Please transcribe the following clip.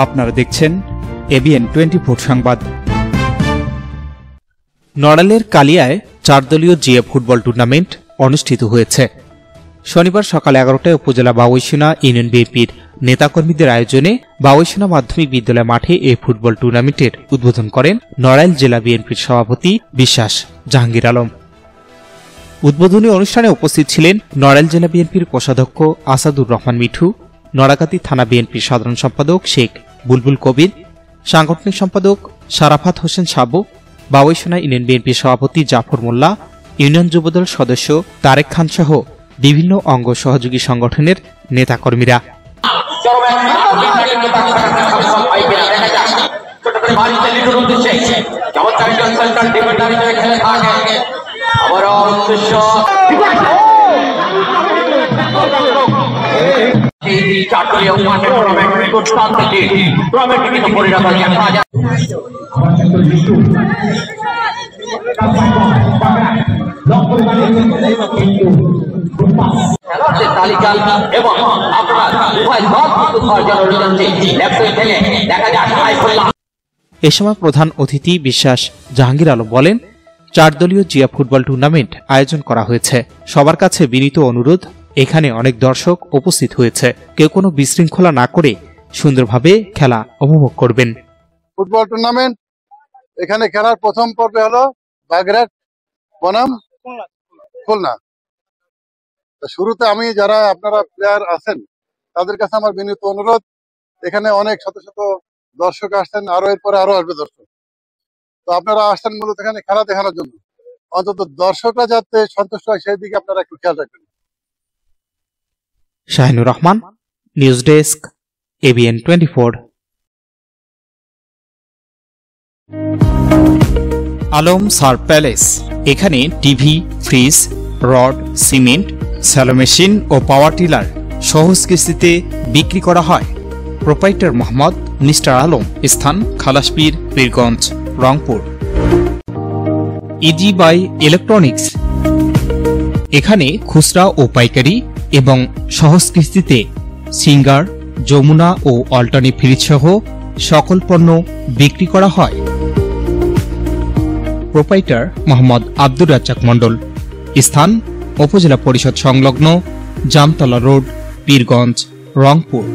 আপনারা দেখছেন এবিএন 24 সংবাদ। নড়াইলের কালিয়ায় 4 দলীয় জিএ ফুটবল টুর্নামেন্ট অনুষ্ঠিত হয়েছে। শনিবার সকাল 11টায় উপজেলা বাউইসোনা ইউনিয়ন বিএনপির নেতাকর্মীদের আয়োজনে বাউইসোনা মাধ্যমিক বিদ্যালয় মাঠে এই ফুটবল টুর্নামেন্টের উদ্বোধন করেন নড়াইল জেলা বিএনপির সভাপতি বিশ্বাস জাহাঙ্গীর আলম। উদ্বোধনী অনুষ্ঠানে উপস্থিত ছিলেন নড়াইল জেলা বিএনপির কোষাধ্যক্ষ আসাদুর রহমান মিঠু, নড়াকাতি থানা বিএনপির সাধারণ সম্পাদক শেখ বুলবুল কবির, সাংগঠনিক সম্পাদক সারাফাত হোসেন সাবু, বাউইসোনা ইউনিয়ন বিএনপির সভাপতি জাফর মোল্লা, ইউনিয়ন যুবদল সদস্য তারেক খান সহ বিভিন্ন অঙ্গ সহযোগী সংগঠনের নেতাকর্মীরা। এ সময় প্রধান অতিথি বিশ্বাস জাহাঙ্গীর আলম বলেন, 4 দলীয় জিয়া ফুটবল টুর্নামেন্ট আয়োজন করা হয়েছে। সবার কাছে বিনীত অনুরোধ, এখানে অনেক দর্শক উপস্থিত হয়েছে, কেউ কোনো বিশৃঙ্খলা না করে সুন্দরভাবে খেলা উপভোগ করবেন। ফুটবল টুর্নামেন্ট এখানে খেলার প্রথম পর্বে হলো বাগেরহাট বনাম খুলনা। শুরুতে আমি যারা আপনারা প্লেয়ার আছেন তাদের কাছে আমার বিনীত অনুরোধ, এখানে অনেক শত শত দর্শক আসছেন, আরো এরপরে আরো আসবে দর্শক। তো আপনারা আসছেন মূলত এখানে খেলা দেখানোর জন্য, অন্তত দর্শকরা যাতে সন্তুষ্ট হয় সেই দিকে আপনারা একটু খেয়াল রাখবেন। Shahinur Rahman, news desk, ABN 24। Alam সার প্যালেস, এখানে TV, fridge, rod, cement, shallow machine ও পাওয়ার টিলার সহজ কিস্তিতে বিক্রি করা হয়। প্রোপাইটার মোহাম্মদ মিস্টার আলম, স্থান Khalaspir, Pirganj, Rangpur. Easy by electronics, এখানে খুচরা ও পাইকারি এবং সহজ কিস্তিতে সিঙ্গার, যমুনা ও অল্টারনি ফ্রিজ সহ সকল পণ্য বিক্রি করা হয়। প্রোপাইটার মোহাম্মদ আব্দুর রাজ্জাক মণ্ডল, স্থান উপজেলা পরিষদ সংলগ্ন জামতলা রোড, পীরগঞ্জ, রংপুর।